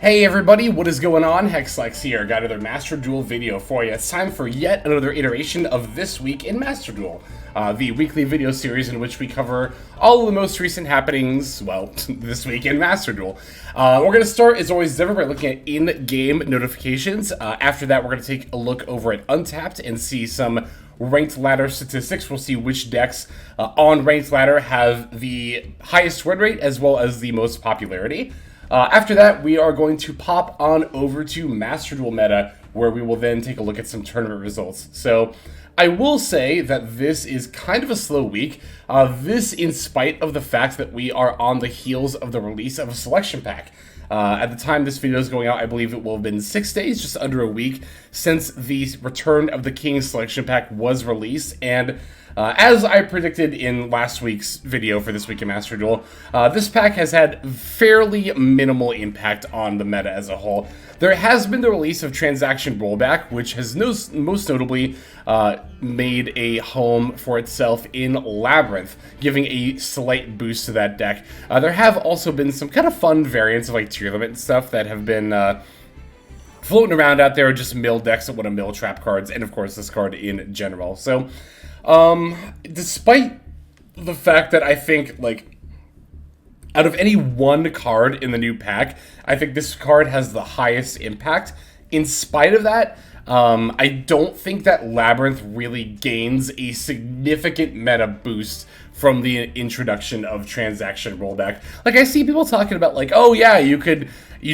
Hey everybody, what is going on? Hexlex here. Got another Master Duel video for you. It's time for yet another iteration of This Week in Master Duel, the weekly video series in which we cover all of the most recent happenings, well, this week in Master Duel. We're going to start, as always, by looking at in-game notifications. After that, we're going to take a look over at Untapped and see some ranked ladder statistics. We'll see which decks on ranked ladder have the highest win rate as well as the most popularity. After that, we are going to pop on over to Master Duel Meta, where we will then take a look at some tournament results. So, I will say that this is kind of a slow week. This in spite of the fact that we are on the heels of the release of a selection pack. At the time this video is going out, I believe it will have been 6 days, just under a week, since the Return of the King selection pack was released, and as I predicted in last week's video for This Week in Master Duel, this pack has had fairly minimal impact on the meta as a whole. There has been the release of Transaction Rollback, which has most notably made a home for itself in Labyrinth, giving a slight boost to that deck. There have also been some kind of fun variants of like tier limit and stuff that have been floating around out there, just mill decks that want to mill trap cards, and of course this card in general. So, despite the fact that I think, like, out of any one card in the new pack, I think this card has the highest impact. In spite of that, I don't think that Labyrinth really gains a significant meta boost from the introduction of Transaction Rollback. Like, I see people talking about, like, oh yeah, you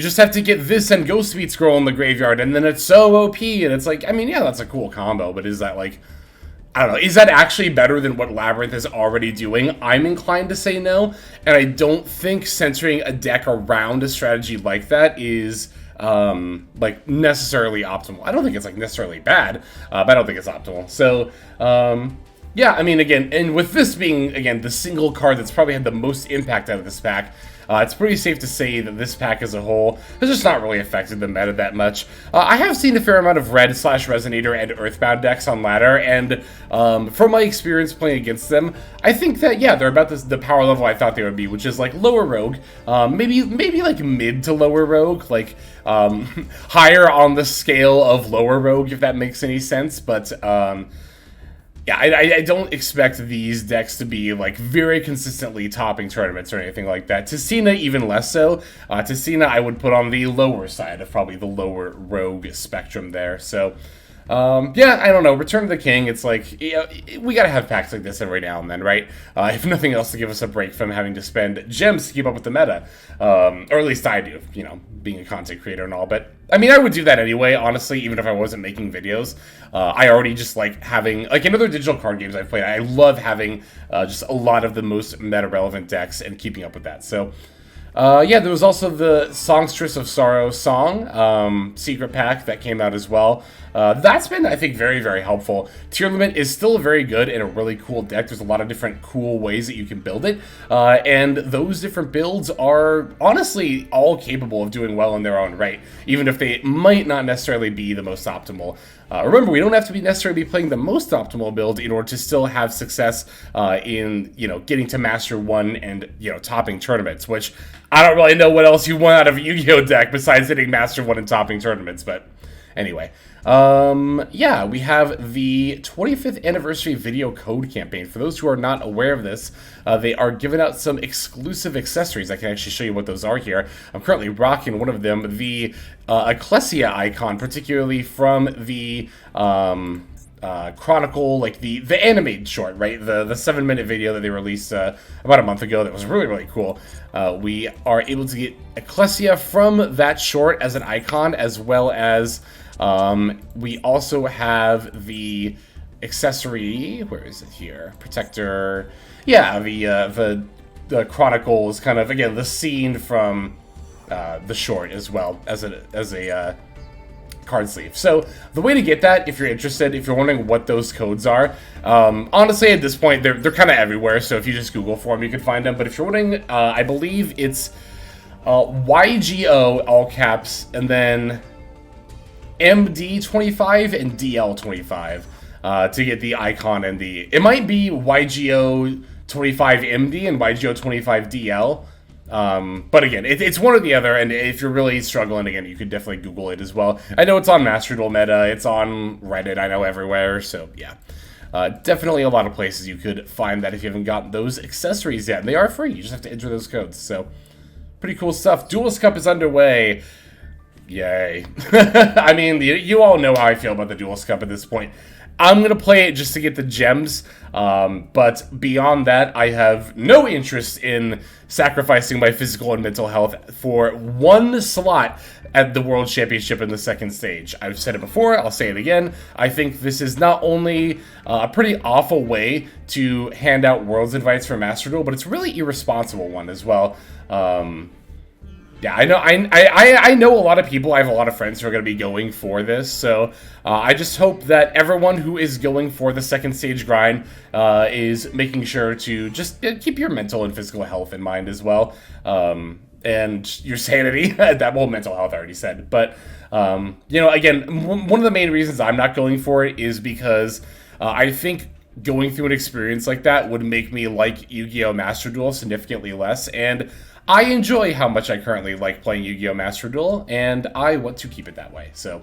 just have to get this and Ghost Beat Scroll in the graveyard, and then it's so OP, and it's like, I mean, yeah, that's a cool combo, but is that, like, I don't know, is that actually better than what Labyrinth is already doing? I'm inclined to say no, and I don't think centering a deck around a strategy like that is, like, necessarily optimal. I don't think it's, like, necessarily bad, but I don't think it's optimal. So, yeah, I mean, again, and with this being, again, the single card that's probably had the most impact out of this pack, it's pretty safe to say that this pack as a whole has just not really affected the meta that much. I have seen a fair amount of Red/Resonator and Earthbound decks on ladder, and from my experience playing against them, I think that, yeah, they're about the power level I thought they would be, which is like lower rogue, maybe like mid to lower rogue, like higher on the scale of lower rogue, if that makes any sense, but yeah, I don't expect these decks to be, like, very consistently topping tournaments or anything like that. Tessina, even less so. Tessina, I would put on the lower side of probably the lower rogue spectrum there. So, yeah, I don't know. Return of the King, it's like, you know, we gotta have packs like this every now and then, right? If nothing else, to give us a break from having to spend gems to keep up with the meta. Or at least I do, you know, being a content creator and all. But, I mean, I would do that anyway, honestly, even if I wasn't making videos. I already just like having, like in other digital card games I've played, I love having just a lot of the most meta-relevant decks and keeping up with that. So, yeah, there was also the Songstress of Sorrow song, secret pack that came out as well. That's been, I think, very, very helpful. Tier Limit is still very good and a really cool deck. There's a lot of different cool ways that you can build it, and those different builds are honestly all capable of doing well in their own right, even if they might not necessarily be the most optimal. Remember, we don't have to be necessarily playing the most optimal build in order to still have success in, you know, getting to Master 1 and, you know, topping tournaments, which I don't really know what else you want out of a Yu-Gi-Oh deck besides hitting Master 1 and topping tournaments, but anyway. Yeah, we have the 25th anniversary video code campaign. For those who are not aware of this, they are giving out some exclusive accessories. I can actually show you what those are here. I'm currently rocking one of them, the Ecclesia icon, particularly from the Chronicle, like the animated short, right? The 7-minute video that they released about a month ago that was really, really cool. We are able to get Ecclesia from that short as an icon, as well as we also have the accessory, where is it here? Protector. Yeah, the Chronicle is kind of, again, the scene from the short as well as a card sleeve. So the way to get that, if you're interested, if you're wondering what those codes are, honestly at this point they're kind of everywhere, so if you just Google for them you can find them. But if you're wondering, I believe it's YGO, all caps, and then MD25 and DL25 to get the icon and the, it might be YGO 25MD and YGO 25DL. But again, it's one or the other, and if you're really struggling, again, you could definitely Google it as well. I know it's on Master Duel Meta, it's on Reddit, I know everywhere, so yeah. Definitely a lot of places you could find that if you haven't gotten those accessories yet. And they are free, you just have to enter those codes, so pretty cool stuff. Duelist Cup is underway. Yay. I mean, you all know how I feel about the Duelist Cup at this point. I'm going to play it just to get the gems, but beyond that, I have no interest in sacrificing my physical and mental health for one slot at the World Championship in the second stage. I've said it before, I'll say it again. I think this is not only a pretty awful way to hand out Worlds invites for Master Duel, but it's a really irresponsible one as well. Yeah, I know a lot of people. I have a lot of friends who are going to be going for this, so I just hope that everyone who is going for the second stage grind is making sure to just keep your mental and physical health in mind as well, and your sanity. That whole mental health I already said, but you know, again, one of the main reasons I'm not going for it is because I think going through an experience like that would make me like Yu-Gi-Oh! Master Duel significantly less, and I enjoy how much I currently like playing Yu-Gi-Oh! Master Duel, and I want to keep it that way, so.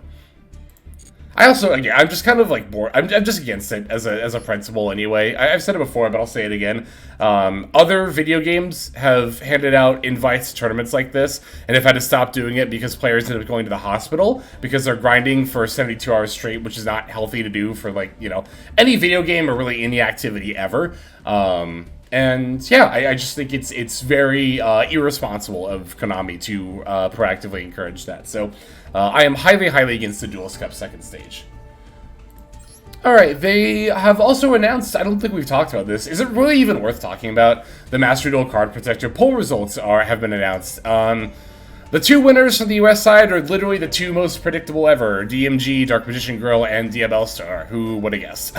I also, again, I'm just kind of like bored. I'm just against it as a principle anyway. I've said it before, but I'll say it again. Other video games have handed out invites to tournaments like this, and have had to stop doing it because players end up going to the hospital because they're grinding for 72 hours straight, which is not healthy to do for, like, you know, any video game or really any activity ever. And yeah, I just think it's very irresponsible of Konami to proactively encourage that. So I am highly, highly against the Duelist Cup second stage. Alright, they have also announced, I don't think we've talked about this, is it really even worth talking about? The Master Duel Card Protector poll results have been announced. The two winners from the US side are literally the two most predictable ever, DMG, Dark Magician Girl, and DML Star. Who would have guessed?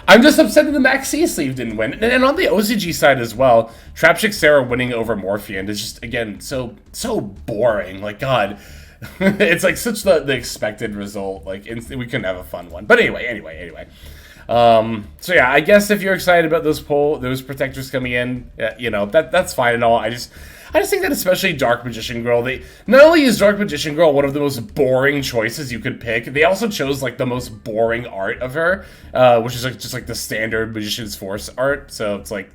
I'm just upset that the Max C sleeve didn't win. And on the OCG side as well, Trapchick Sarah winning over Morphian is just, again, so boring. Like, God. It's like such the expected result. Like, we couldn't have a fun one. But anyway. So yeah, I guess if you're excited about those protectors coming in, you know, that's fine and all. I just think that especially Dark Magician Girl, not only is Dark Magician Girl one of the most boring choices you could pick, they also chose like the most boring art of her, which is like just like the standard Magician's Force art. So it's like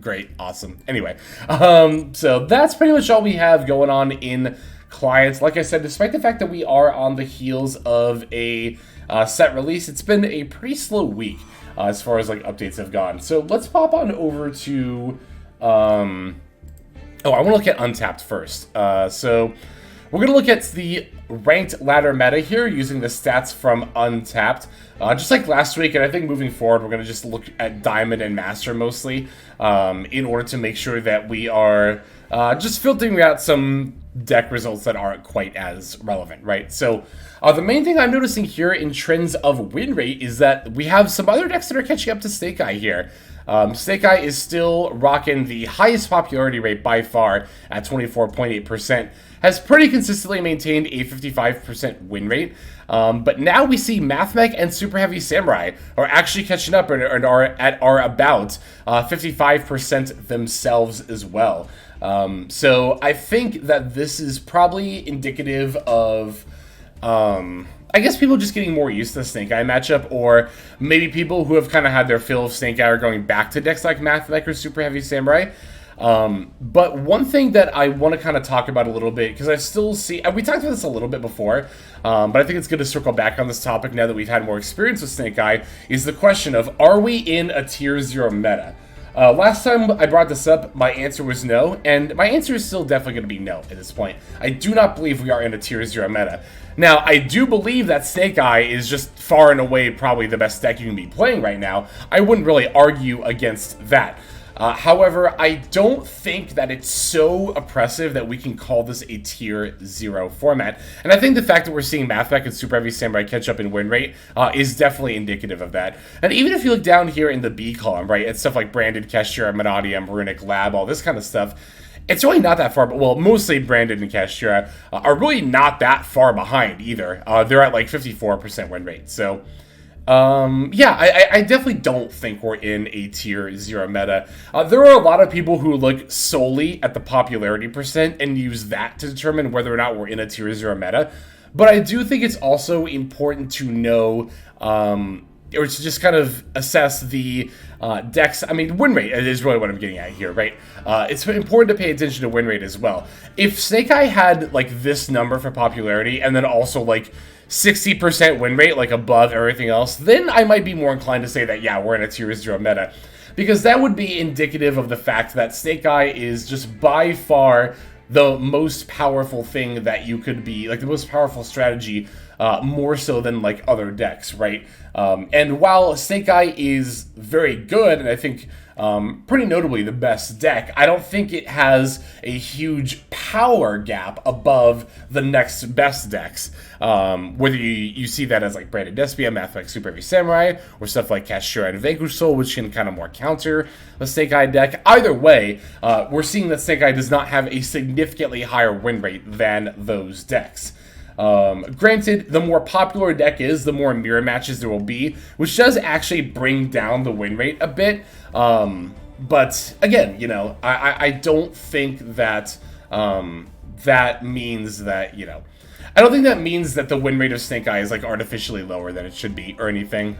great, awesome. Anyway, so that's pretty much all we have going on in clients. Like I said, despite the fact that we are on the heels of a set release, it's been a pretty slow week as far as like updates have gone. So let's pop on over to I want to look at Untapped first. So we're going to look at the ranked ladder meta here using the stats from Untapped. Just like last week, and I think moving forward, we're going to just look at Diamond and Master mostly in order to make sure that we are just filtering out some deck results that aren't quite as relevant, right? So the main thing I'm noticing here in trends of win rate is that we have some other decks that are catching up to Snake Eye here. Snake Eye is still rocking the highest popularity rate by far at 24.8%, has pretty consistently maintained a 55% win rate, but now we see Mathmech and Super Heavy Samurai are actually catching up and are about 55% themselves as well. So I think that this is probably indicative of I guess people just getting more used to the Snake Eye matchup, or maybe people who have kind of had their fill of Snake Eye are going back to decks like Mathmech or Super Heavy Samurai. But one thing that I want to kind of talk about a little bit, because I still see, and we talked about this a little bit before, but I think it's good to circle back on this topic now that we've had more experience with Snake Eye, is the question of, are we in a tier 0 meta? Last time I brought this up, my answer was no, and my answer is still definitely going to be no at this point. I do not believe we are in a tier 0 meta. Now, I do believe that Snake Eye is just far and away probably the best deck you can be playing right now. I wouldn't really argue against that. However, I don't think that it's so oppressive that we can call this a tier 0 format. And I think the fact that we're seeing Mathmech and Super Heavy Samurai catch up in win rate is definitely indicative of that. And even if you look down here in the B column, right, it's stuff like Branded, Keshira, Monadium, Runic, Lab, all this kind of stuff. It's really not that far, but well, mostly Branded and Keshira are really not that far behind either. They're at like 54% win rate. So Yeah, I definitely don't think we're in a tier 0 meta. There are a lot of people who look solely at the popularity percent and use that to determine whether or not we're in a tier 0 meta. But I do think it's also important to know, or to just kind of assess the decks. I mean, win rate is really what I'm getting at here, right? It's important to pay attention to win rate as well. If Snake Eye had, like, this number for popularity and then also, like, 60% win rate, like above everything else, then I might be more inclined to say that, yeah, we're in a tier 0 meta. Because that would be indicative of the fact that Snake Eye is just by far the most powerful thing that you could be, like the most powerful strategy, more so than like other decks, right? And while Snake Eye is very good, and I think pretty notably the best deck, I don't think it has a huge power gap above the next best decks. Whether you see that as like Branded Despia, Mathematic Super Heavy Samurai, or stuff like Cashier and Vanquish Soul, which can kind of more counter the Snake Eye deck. Either way, we're seeing that Snake Eye does not have a significantly higher win rate than those decks. Granted, the more popular a deck is, the more mirror matches there will be, which does actually bring down the win rate a bit. But again, you know, I don't think that that means that, you know, I don't think that means that the win rate of Snake Eye is like artificially lower than it should be or anything.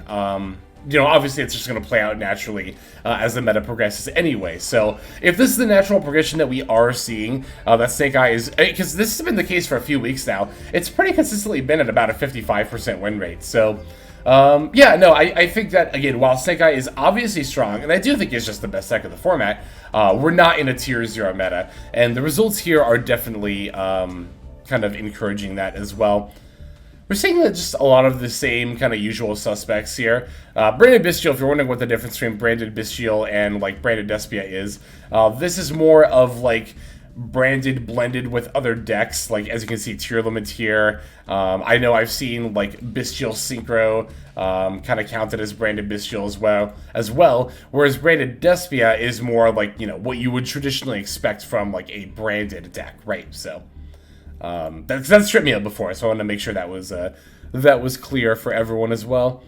You know, obviously it's just going to play out naturally as the meta progresses anyway. So if this is the natural progression that we are seeing, that Snake Eye is, because this has been the case for a few weeks now, it's pretty consistently been at about a 55% win rate. So yeah, no, I think that, again, while Snake Eye is obviously strong, and I do think it's just the best deck of the format, we're not in a tier 0 meta. And the results here are definitely kind of encouraging that as well. We're seeing just a lot of the same kind of usual suspects here. Branded Bestial, if you're wondering what the difference between Branded Bestial and like Branded Despia is, this is more of like branded blended with other decks. Like, as you can see, tier limits here. I know I've seen like Bestial Synchro kind of counted as Branded Bestial as well, whereas Branded Despia is more like, you know, what you would traditionally expect from like a branded deck, right? So that tripped me up before, so I wanted to make sure that was clear for everyone as well.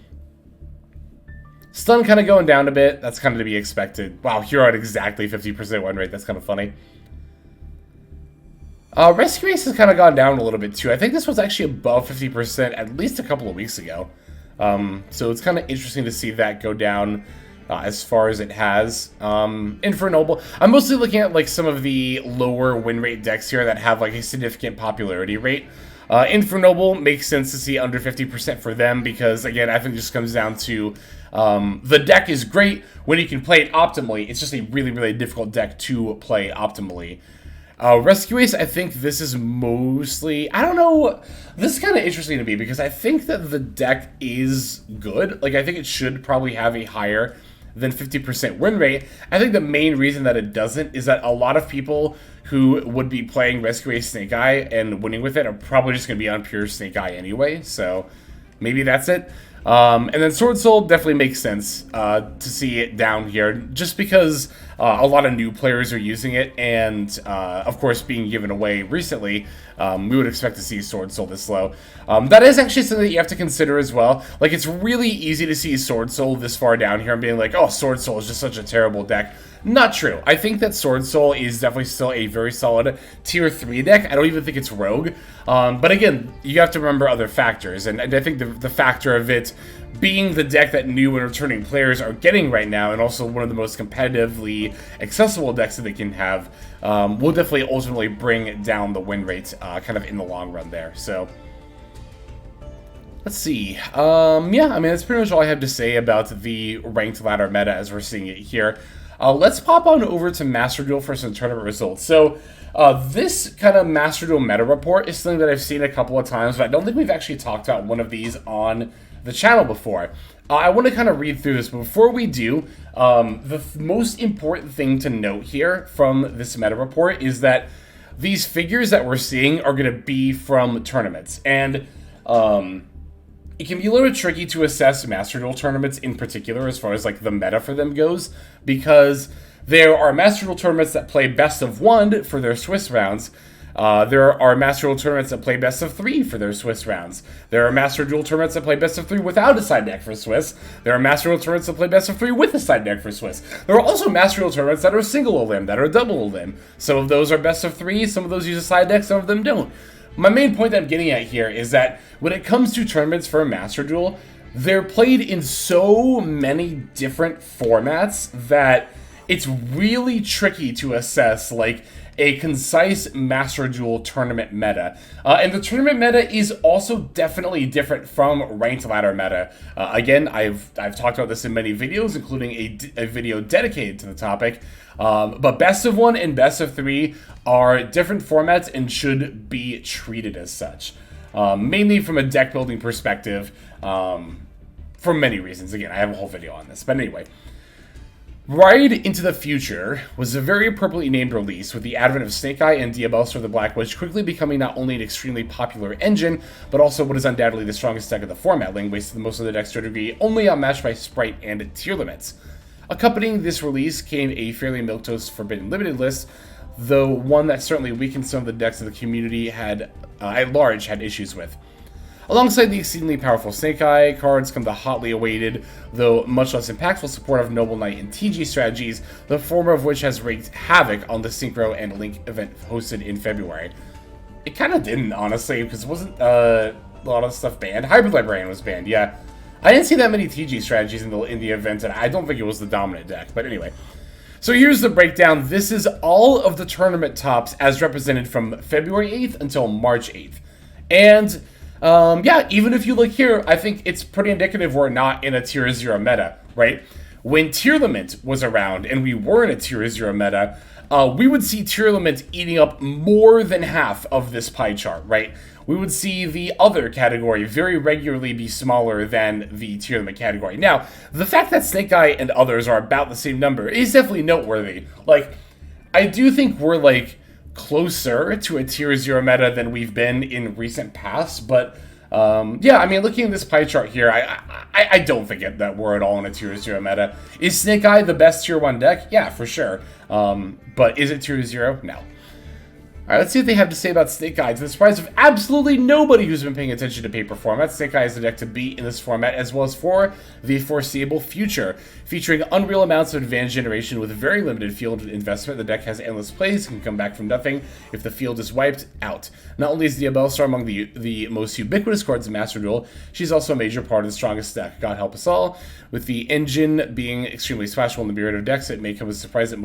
Stun kind of going down a bit. That's kind of to be expected. Wow, hero at exactly 50% win rate. That's kind of funny. Rescue Ace has kind of gone down a little bit too. I think this was actually above 50% at least a couple of weeks ago. So it's kind of interesting to see that go down as far as it has. Infernoble, I'm mostly looking at like some of the lower win rate decks here that have like a significant popularity rate. Infernoble makes sense to see under 50% for them because, again, I think it just comes down to the deck is great when you can play it optimally. It's just a really, really difficult deck to play optimally. Rescue Ace, I think this is mostly, I don't know, this is kind of interesting to me because I think that the deck is good. Like, I think it should probably have a higher than 50% win rate. I think the main reason that it doesn't is that a lot of people who would be playing Rescue Ace Snake Eye and winning with it are probably just going to be on pure Snake Eye anyway, so maybe that's it. And then Sword Soul definitely makes sense to see it down here, just because a lot of new players are using it, and of course being given away recently, we would expect to see Sword Soul this low. That is actually something that you have to consider as well. Like, it's really easy to see Sword Soul this far down here and being like, oh, Sword Soul is just such a terrible deck. Not true. I think that Sword Soul is definitely still a very solid tier 3 deck. I don't even think it's rogue. But again, you have to remember other factors. And I think the factor of it being the deck that new and returning players are getting right now, and also one of the most competitively accessible decks that they can have, will definitely ultimately bring down the win rate kind of in the long run there. So let's see. Yeah, I mean, that's pretty much all I have to say about the ranked ladder meta as we're seeing it here. Let's pop on over to Master Duel for some tournament results. So this kind of Master Duel meta report is something that I've seen a couple of times, but I don't think we've actually talked about one of these on the channel before. I want to kind of read through this, but before we do, the most important thing to note here from this meta report is that these figures that we're seeing are going to be from tournaments, and it can be a little bit tricky to assess Master Duel tournaments in particular as far as like the meta for them goes, because there are Master Duel tournaments that play best of one for their Swiss rounds, There are Master Duel tournaments that play best of 3 for their Swiss rounds. There are Master Duel tournaments that play best of 3 without a side deck for Swiss. There are Master Duel tournaments that play best of 3 with a side deck for Swiss. There are also Master Duel tournaments that are single limb, that are double limb. Some of those are best of 3, some of those use a side deck, some of them don't. My main point that I'm getting at here is that when it comes to tournaments for a Master Duel, they're played in so many different formats that it's really tricky to assess, like, a concise Master Duel tournament meta. And the tournament meta is also definitely different from ranked ladder meta. Again, I've talked about this in many videos, including a video dedicated to the topic. But best of 1 and best of 3 are different formats and should be treated as such. Mainly from a deck building perspective, for many reasons. Again, I have a whole video on this. But anyway, Ride into the Future was a very appropriately named release, with the advent of Snake Eye and Diabellstar the Black Witch quickly becoming not only an extremely popular engine, but also what is undoubtedly the strongest deck of the format, laying waste to most of the decks to a degree only outmatched by Sprite and tier limits. Accompanying this release came a fairly milquetoast Forbidden Limited list, though one that certainly weakened some of the decks that the community had, at large, had issues with. Alongside the exceedingly powerful Snake Eye cards come the hotly awaited, though much less impactful support of Noble Knight and TG strategies, the former of which has wreaked havoc on the Synchro and Link event hosted in February. It kind of didn't, honestly, because it wasn't a lot of stuff banned. Hybrid Librarian was banned, yeah. I didn't see that many TG strategies in the event, and I don't think it was the dominant deck, but anyway. So here's the breakdown. This is all of the tournament tops as represented from February 8th until March 8th. And yeah, even if you look here, I think it's pretty indicative we're not in a tier 0 meta, right? When Tier Lament was around and we were in a tier 0 meta, we would see Tier Lament eating up more than half of this pie chart, right? We would see the other category very regularly be smaller than the Tier Limit category. Now, the fact that Snake Eye and others are about the same number is definitely noteworthy. Like, I do think we're, like, closer to a tier 0 meta than we've been in recent past, but yeah, I mean, looking at this pie chart here, I don't think that we're at all in a tier 0 meta. Is Snake Eye the best tier 1 deck? Yeah, for sure. But is it tier 0? No. Alright, let's see what they have to say about Snake Eye. To the surprise of absolutely nobody who's been paying attention to paper formats, Snake Eye is the deck to beat in this format, as well as for the foreseeable future. Featuring unreal amounts of advantage generation with very limited field investment, the deck has endless plays, can come back from nothing if the field is wiped out. Not only is Diabellstar among the most ubiquitous cards in Master Duel, she's also a major part of the strongest deck. God help us all. With the engine being extremely splashable in the myriad of decks, it may come as a surprise that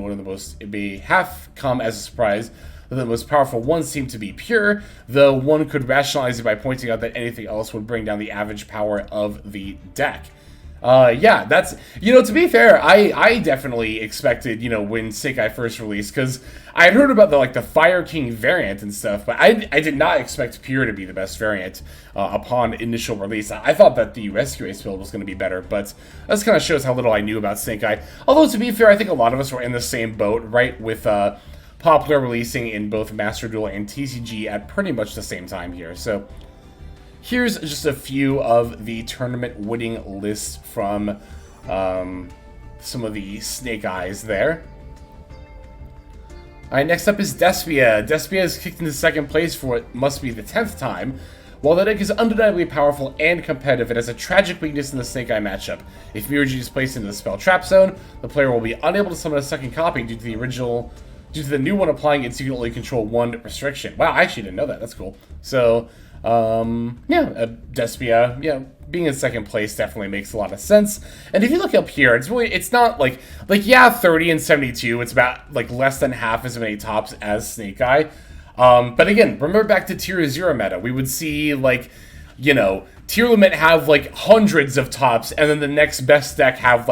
it may have come as a surprise. The most powerful ones seem to be pure, though one could rationalize it by pointing out that anything else would bring down the average power of the deck. Yeah, that's, to be fair, I definitely expected, when Snake Eye first released, because I had heard about the Fire King variant and stuff, but I did not expect Pure to be the best variant upon initial release. I thought that the Rescue Ace build was going to be better, but that kind of shows how little I knew about Snake Eye. Although, to be fair, I think a lot of us were in the same boat, right, with Popular releasing in both Master Duel and TCG at pretty much the same time here. So here's just a few of the tournament winning lists from some of the Snake Eyes there. Alright, next up is Despia. Despia is kicked into second place for what must be the 10th time. While the deck is undeniably powerful and competitive, it has a tragic weakness in the Snake Eye matchup. If Mirage is placed into the spell trap zone, the player will be unable to summon a second copy due to the new one applying its, you can only control one restriction. Wow, I actually didn't know that. That's cool. So, yeah, Despia, being in second place definitely makes a lot of sense. And if you look up here, it's not like yeah, 30 and 72, it's about, less than half as many tops as Snake Eye. But again, remember back to tier 0 meta, we would see, Tier Limit have, hundreds of tops, and then the next best deck have,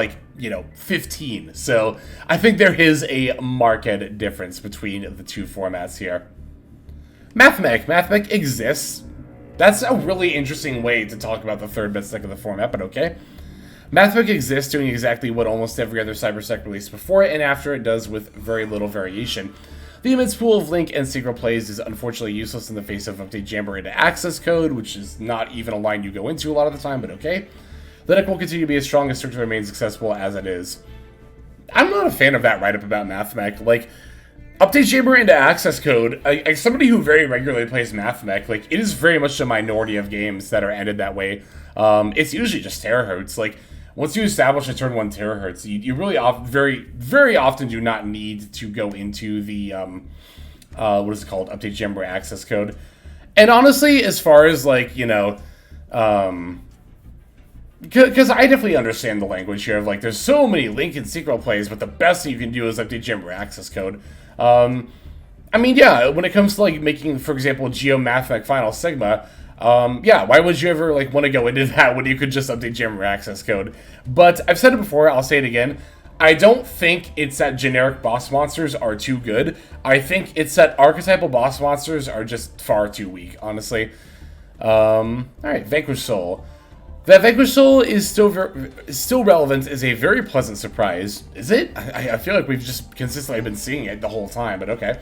15. So I think there is a marked difference between the two formats here. Mathmech exists. That's a really interesting way to talk about the third best deck of the format, but okay. Mathmech exists, doing exactly what almost every other Cybersec release before it and after it does, with very little variation. The immense pool of Link and Synchro plays is unfortunately useless in the face of Update Jamboree to access code, which is not even a line you go into a lot of the time, but okay. The deck will continue to be as strong as Strictly remains accessible as it is. I'm not a fan of that write-up about Mathmech. Update chamber into access code. As somebody who very regularly plays Mathmech, like, it is very much a minority of games that are ended that way. It's usually just terahertz. Like, once you establish a turn 1 terahertz, you really very often do not need to go into the what is it called, update chamber access code. And honestly, as far as, like, you know, because I definitely understand the language here of, like, there's so many Link and Synchro plays, but the best thing you can do is update chamber access code. I mean, yeah, when it comes to, like, making, for example, Geomathmech Final Sigma, yeah, why would you ever, like, want to go into that when you could just update chamber access code? But I've said it before, I'll say it again. I don't think it's that generic boss monsters are too good. I think it's that archetypal boss monsters are just far too weak, honestly. Alright, Vanquish Soul. That Vanquish Soul is still relevant is a very pleasant surprise. Is it? I feel like we've just consistently been seeing it the whole time, but okay.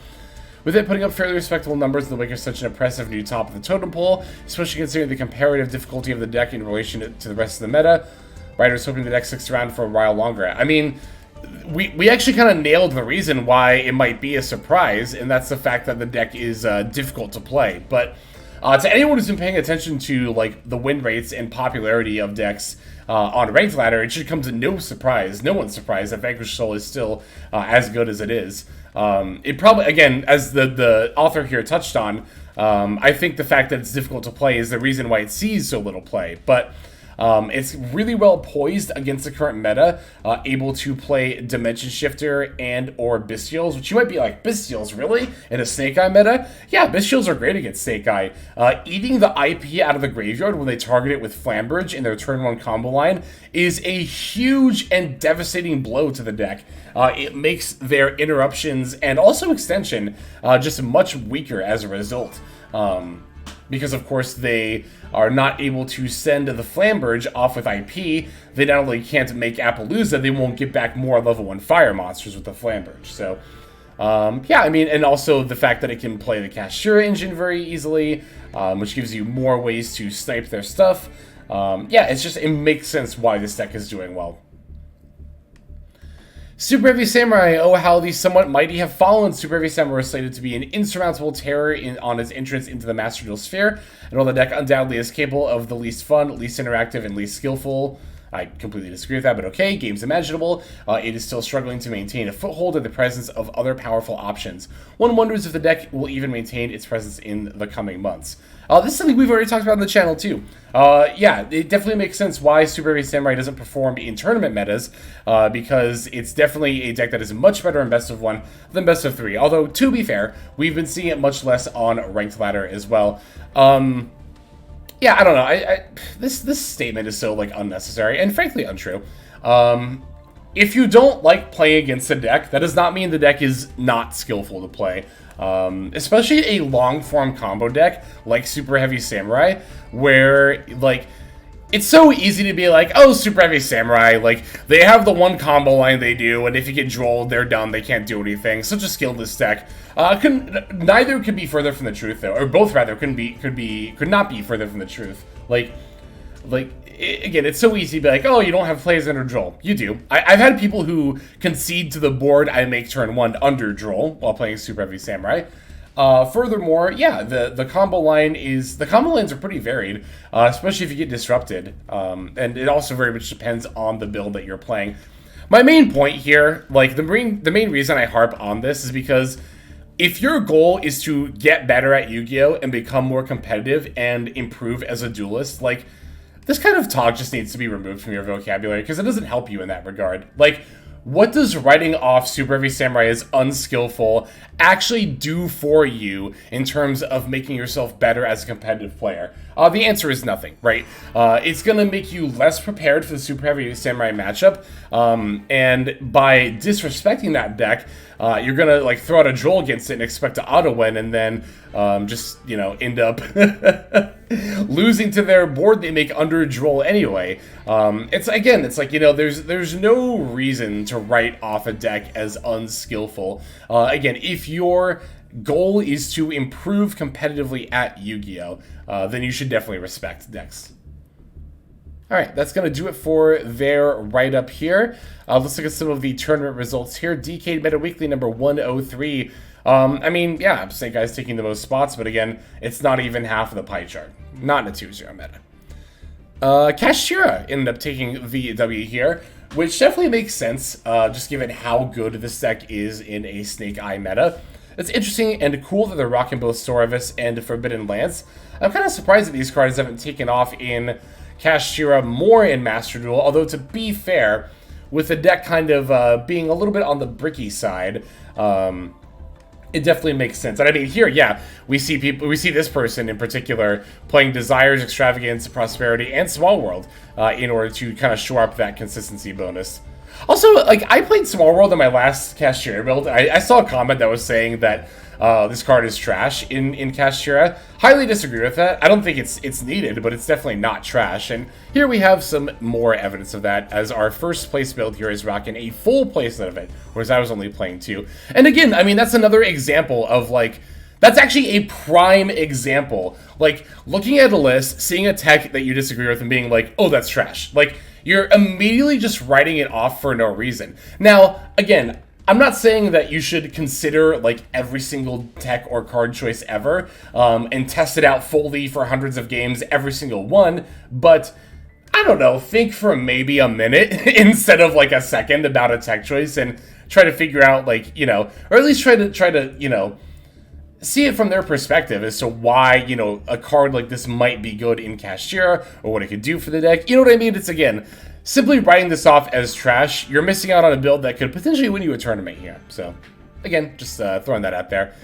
With it putting up fairly respectable numbers, the Wake is such an impressive new top of the totem pole, especially considering the comparative difficulty of the deck in relation to the rest of the meta. Writers hoping the deck sticks around for a while longer. I mean, we actually kind of nailed the reason why it might be a surprise, and that's the fact that the deck is difficult to play. But to anyone who's been paying attention to, like, the win rates and popularity of decks on Ranked Ladder, it should come to no surprise, no one's surprised that Vanquish Soul is still as good as it is. It probably, again, as the author here touched on, I think the fact that it's difficult to play is the reason why it sees so little play. But it's really well poised against the current meta, able to play Dimension Shifter and or Bestials, which you might be like, Bestials, really? In a Snake Eye meta? Yeah, Bestials are great against Snake Eye. Eating the IP out of the graveyard when they target it with Flambridge in their turn 1 combo line is a huge and devastating blow to the deck. It makes their interruptions and also extension just much weaker as a result. Because, of course, they are not able to send the Flambridge off with IP. They not only can't make Appaloosa, they won't get back more level 1 fire monsters with the Flambridge. So, yeah, I mean, and also the fact that it can play the Kashira engine very easily, which gives you more ways to snipe their stuff. Yeah, it makes sense why this deck is doing well. Super Heavy Samurai, oh how these somewhat mighty have fallen. Super Heavy Samurai is slated to be an insurmountable terror on its entrance into the Master Duel sphere, and while the deck undoubtedly is capable of the least fun, least interactive, and least skillful, I completely disagree with that, but okay, game's imaginable, it is still struggling to maintain a foothold in the presence of other powerful options. One wonders if the deck will even maintain its presence in the coming months. This is something we've already talked about on the channel too. Yeah, it definitely makes sense why Super Heavy Samurai doesn't perform in tournament metas, because it's definitely a deck that is much better in best of 1 than best of 3. Although, to be fair, we've been seeing it much less on Ranked Ladder as well. Yeah, I don't know. This statement is so, like, unnecessary and frankly untrue. If you don't like playing against a deck, that does not mean the deck is not skillful to play. Especially a long-form combo deck like Super Heavy Samurai, where, like, it's so easy to be like, oh, Super Heavy Samurai, like, they have the one combo line they do, and if you get drolled, they're done, they can't do anything. Such a skillless deck. Neither could be further from the truth, though, or both rather could not be further from the truth. Like, again, it's so easy to be like, oh, you don't have plays under Droll. You do. I've had people who concede to the board I make turn 1 under Droll while playing Super Heavy Samurai. Furthermore, yeah, the combo lines are pretty varied, especially if you get disrupted. And it also very much depends on the build that you're playing. My main point here, like the main reason I harp on this is because if your goal is to get better at Yu-Gi-Oh! And become more competitive and improve as a duelist, like, this kind of talk just needs to be removed from your vocabulary because it doesn't help you in that regard. Like, what does writing off Super Heavy Samurai as unskillful actually do for you in terms of making yourself better as a competitive player? The answer is nothing, right? It's going to make you less prepared for the Super Heavy Samurai matchup, and by disrespecting that deck, you're going to, like, throw out a Droll against it and expect to auto-win, and then just, you know, end up losing to their board they make under Droll anyway. It's like, you know, there's no reason to write off a deck as unskillful. Again, if your goal is to improve competitively at Yu-Gi-Oh, then you should definitely respect decks. All right, that's going to do it for their write-up here. Let's look at some of the tournament results here. DK Meta Weekly number 103. I mean, yeah, Snake Eyes taking the most spots, but again, it's not even half of the pie chart. Not in a 2-0 meta. Kashira ended up taking the W here, which definitely makes sense, just given how good this deck is in a Snake Eye meta. It's interesting and cool that they're rocking both Storavis and Forbidden Lance. I'm kind of surprised that these cards haven't taken off in Kashira more in Master Duel, although to be fair, with the deck kind of being a little bit on the bricky side, it definitely makes sense. And I mean, here, yeah, we see this person in particular playing Desires, Extravagance, Prosperity, and Small World in order to kind of shore up that consistency bonus. Also, like, I played Small World in my last Kashira build. I saw a comment that was saying that this card is trash in Kashira. Highly disagree with that. I don't think it's needed, but it's definitely not trash. And here we have some more evidence of that, as our first place build here is rocking a full playset of it, whereas I was only playing 2. And again, I mean, that's another example of, like, that's actually a prime example. Like, looking at a list, seeing a tech that you disagree with and being like, oh, that's trash. Like, you're immediately just writing it off for no reason. Now, again, I'm not saying that you should consider, like, every single tech or card choice ever and test it out fully for hundreds of games, every single one, but I don't know, think for maybe a minute instead of, like, a second about a tech choice and try to figure out, like, you know, or at least try to, you know, see it from their perspective as to why, you know, a card like this might be good in Kashira or what it could do for the deck. You know what I mean? It's, again, simply writing this off as trash, you're missing out on a build that could potentially win you a tournament here. So, again, just throwing that out there.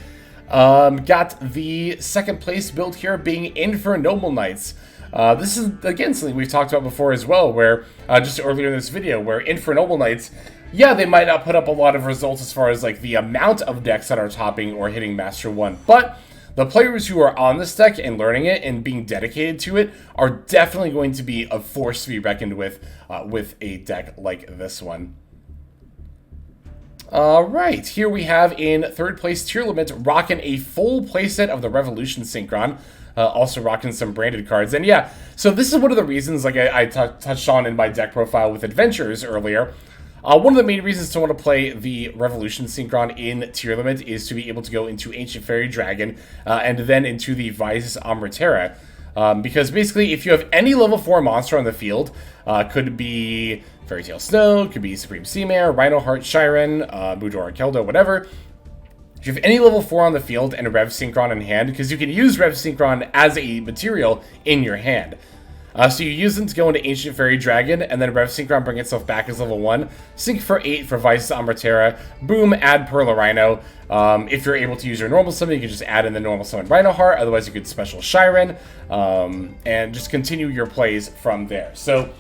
Got the second place build here being Infernoble Knights. This is, again, something we've talked about before as well, where, just earlier in this video, where Infernoble Knights, yeah, they might not put up a lot of results as far as, like, the amount of decks that are topping or hitting Master 1, but the players who are on this deck and learning it and being dedicated to it are definitely going to be a force to be reckoned with a deck like this one. Alright, here we have in third place tier limit, rocking a full playset of the Revolution Synchron. Also rocking some branded cards. And yeah, so this is one of the reasons, like I touched on in my deck profile with Adventures earlier. One of the main reasons to want to play the Revolution Synchron in tier limit is to be able to go into Ancient Fairy Dragon and then into the Vices Amritera. Because basically, if you have any level 4 monster on the field, could be Fairy Tail Snow, could be Supreme Seamare, Rhino Heart Shiren, Mudora Keldo, whatever. If you have any level 4 on the field and a Rev Synchron in hand, because you can use Rev Synchron as a material in your hand. So you use them to go into Ancient Fairy Dragon, and then Rev Synchron bring itself back as level 1. Sync for 8 for Vices Amritera. Boom, add Perla Rhino. If you're able to use your normal summon, you can just add in the normal summon Rhino Heart. Otherwise, you could special Shiren, and just continue your plays from there. So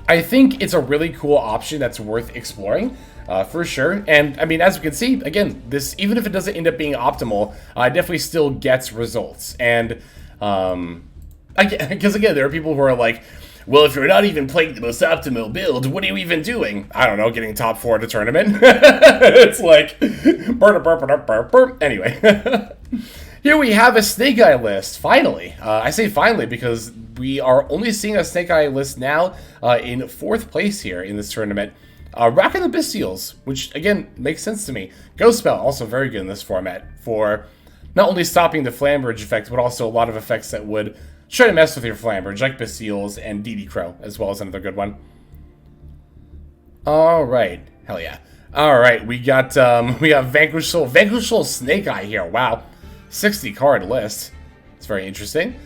I think it's a really cool option that's worth exploring. For sure. And I mean, as you can see, again, this, even if it doesn't end up being optimal, definitely still gets results. And because again, there are people who are like, well, if you're not even playing the most optimal build, what are you even doing? I don't know, getting top 4 at a tournament. It's like, anyway. Here we have a Snake Eye list, finally. I say finally because we are only seeing a Snake Eye list now in 4th place here in this tournament. Rocking the Bestials, which, again, makes sense to me. Ghost Spell, also very good in this format, for not only stopping the Flambridge effect, but also a lot of effects that would try to mess with your Flambridge, like Bestials and DD Crow, as well as another good one. Alright, hell yeah. Alright, we got Vanquish Soul Snake Eye here, wow. 60 card list. It's very interesting.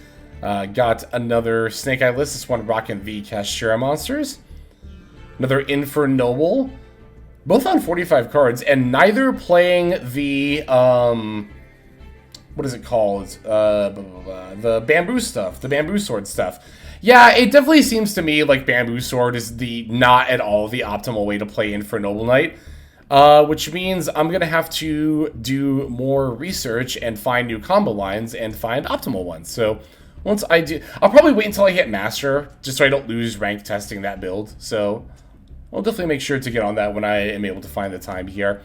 Got another Snake Eye list, this one rocking the Kashira monsters. Another Infernoble, both on 45 cards, and neither playing the, what is it called? The Bamboo stuff, the Bamboo Sword stuff. Yeah, it definitely seems to me like Bamboo Sword is not at all the optimal way to play Infernoble Knight, which means I'm going to have to do more research and find new combo lines and find optimal ones. So once I do, I'll probably wait until I hit Master, just so I don't lose rank testing that build. So I'll definitely make sure to get on that when I am able to find the time here.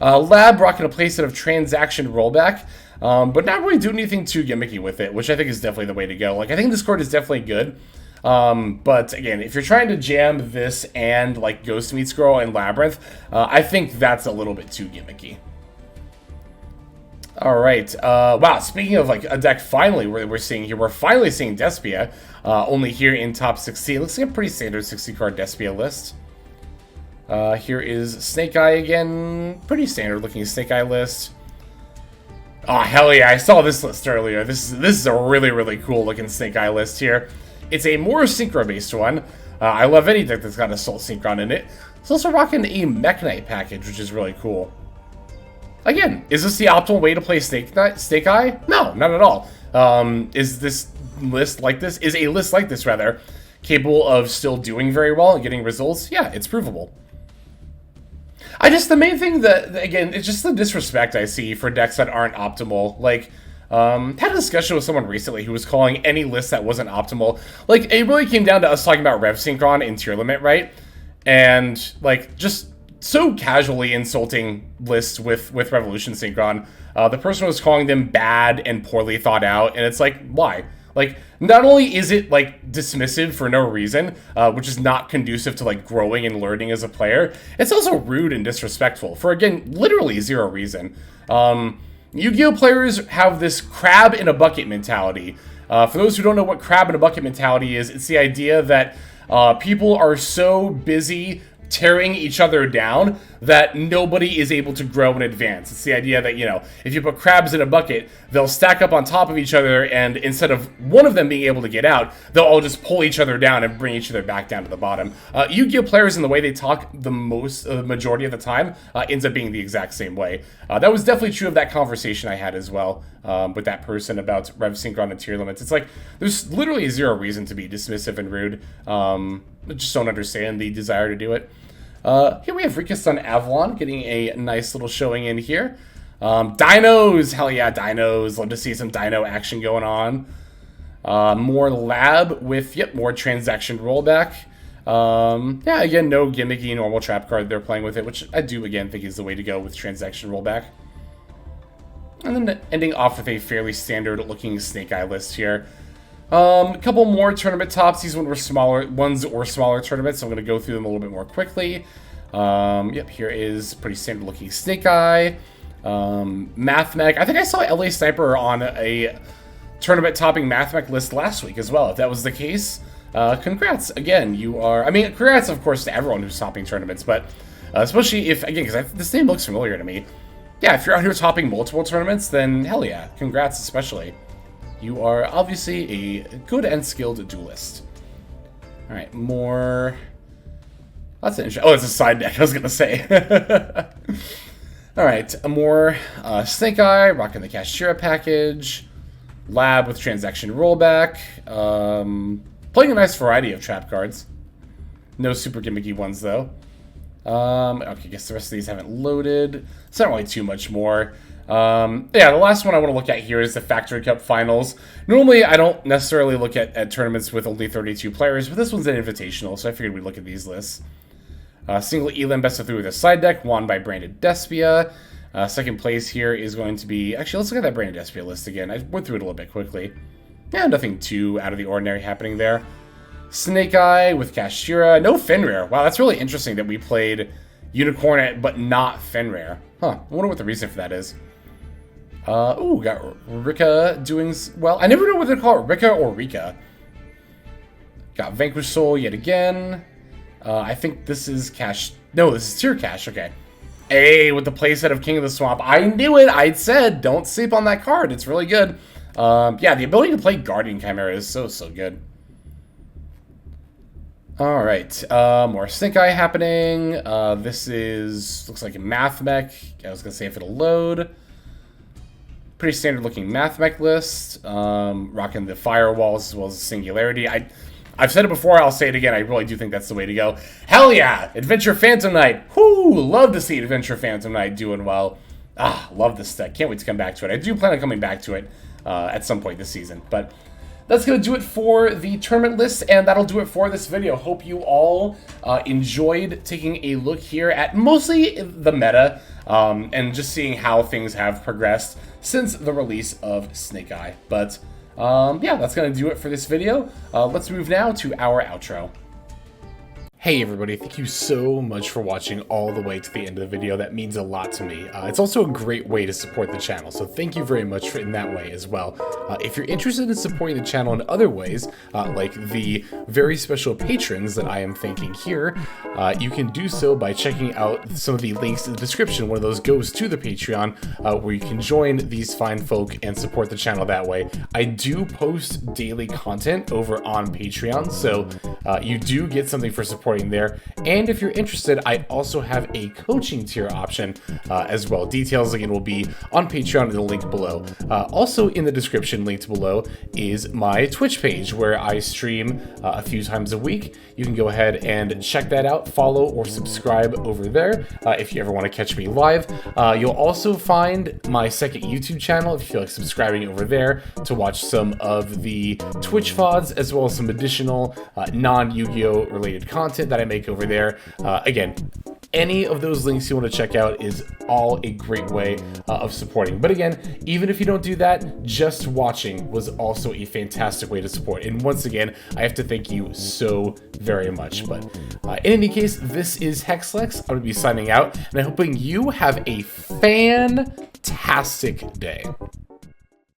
Lab rocking a playset of Transaction Rollback, but not really doing anything too gimmicky with it, which I think is definitely the way to go. Like, I think this card is definitely good. But again, if you're trying to jam this and like Ghost Meets Girl and Labyrinth, I think that's a little bit too gimmicky. All right. Wow. Speaking of like a deck, finally we're seeing here, we're finally seeing Despia, only here in top 16. Looks like a pretty standard 60 card Despia list. Here is Snake Eye again. Pretty standard looking Snake Eye list. Oh, hell yeah. I saw this list earlier. This is a really, really cool looking Snake Eye list here. It's a more Synchro based one. I love any deck that's got Assault Synchron in it. It's also rocking a Mech Knight package, which is really cool. Again, is this the optimal way to play Snake Eye? No, not at all. Is this list like this? Is a list like this, rather, capable of still doing very well and getting results? Yeah, it's provable. The main thing that, again, it's just the disrespect I see for decks that aren't optimal. Like, had a discussion with someone recently who was calling any list that wasn't optimal. Like, it really came down to us talking about Rev Synchron and Tier Limit, right? And, like, just so casually insulting lists with Revolution Synchron. The person was calling them bad and poorly thought out, and it's like, why? Like, not only is it, like, dismissive for no reason, which is not conducive to, like, growing and learning as a player, it's also rude and disrespectful for, again, literally zero reason. Yu-Gi-Oh! Players have this crab in a bucket mentality. For those who don't know what crab in a bucket mentality is, it's the idea that people are so busy tearing each other down that nobody is able to grow and advance. It's the idea that, you know, if you put crabs in a bucket, they'll stack up on top of each other, and instead of one of them being able to get out, they'll all just pull each other down and bring each other back down to the bottom. Yu-Gi-Oh! Players, in the way they talk the majority of the time, ends up being the exact same way. That was definitely true of that conversation I had as well with that person about Rev Synchron and tier limits. It's like, there's literally zero reason to be dismissive and rude. I just don't understand the desire to do it. Here we have Rika's son Avalon getting a nice little showing in here. Dinos! Hell yeah, dinos. Love to see some dino action going on. More lab with, yep, more transaction rollback. Yeah, again, no gimmicky normal trap card. They're playing with it, which I do, again, think is the way to go with transaction rollback. And then ending off with a fairly standard-looking Snake Eye list here. A couple more tournament tops. These ones were smaller tournaments, so I'm going to go through them a little bit more quickly. Yep, here is pretty standard looking Snake Eye. Mathmech. I think I saw LA Sniper on a tournament topping Mathmech list last week as well. If that was the case, congrats. Again, you are, I mean, congrats, of course, to everyone who's topping tournaments, but especially if, again, because this name looks familiar to me. Yeah, if you're out here topping multiple tournaments, then hell yeah, congrats especially. You are obviously a good and skilled duelist. All right, more. That's an interesting. Oh, it's a side deck. I was gonna say. All right, a more Snake Eye, rocking the Kashira package, Lab with transaction rollback, playing a nice variety of trap cards. No super gimmicky ones though. Okay, I guess the rest of these haven't loaded. It's not really too much more. Yeah, the last one I want to look at here is the Factory Cup Finals. Normally, I don't necessarily look at tournaments with only 32 players, but this one's an invitational, so I figured we'd look at these lists. Single Elam best of 3 with a side deck, won by Branded Despia. Second place here is going to be... Actually, let's look at that Branded Despia list again. I went through it a little bit quickly. Yeah, nothing too out of the ordinary happening there. Snake Eye with Kashira. No Fenrir. Wow, that's really interesting that we played Unicorn but not Fenrir. Huh, I wonder what the reason for that is. Ooh, got Rika doing well. I never know whether to call it Rika or Rika. Got Vanquish Soul yet again. I think this is Cash. No, this is Tier Cash. Okay. Hey, with the playset of King of the Swamp. I knew it. I said, don't sleep on that card. It's really good. Yeah, the ability to play Guardian Chimera is so good. All right. More Snake Eye happening. This looks like a Mathmech. I was going to say if it'll load. Pretty standard looking Mathmech list. Rocking the firewalls as well as the Singularity. I've said it before, I'll say it again. I really do think that's the way to go. Hell yeah! Adventure Phantom Knight. Whoo! Love to see Adventure Phantom Knight doing well. Ah, love this deck. Can't wait to come back to it. I do plan on coming back to it at some point this season. But that's going to do it for the tournament list, and that'll do it for this video. Hope you all enjoyed taking a look here at mostly the meta and just seeing how things have progressed since the release of Snake Eye. But yeah, that's going to do it for this video. Let's move now to our outro. Hey everybody, thank you so much for watching all the way to the end of the video. That means a lot to me. It's also a great way to support the channel, so thank you very much in that way as well. If you're interested in supporting the channel in other ways, like the very special patrons that I am thanking here, you can do so by checking out some of the links in the description. One of those goes to the Patreon, where you can join these fine folk and support the channel that way. I do post daily content over on Patreon, so you do get something for support there. And if you're interested, I also have a coaching tier option as well. Details again will be on Patreon in the link below. Also in the description linked below is my Twitch page where I stream a few times a week. You can go ahead and check that out, follow or subscribe over there if you ever want to catch me live. You'll also find my second YouTube channel if you feel like subscribing over there to watch some of the Twitch VODs as well as some additional non-Yu-Gi-Oh related content that I make over there. Again, any of those links you want to check out is all a great way of supporting. But again, even if you don't do that, just watching was also a fantastic way to support. And once again, I have to thank you so very much. But in any case, this is Hexlex. I'm going to be signing out, and I'm hoping you have a fantastic day.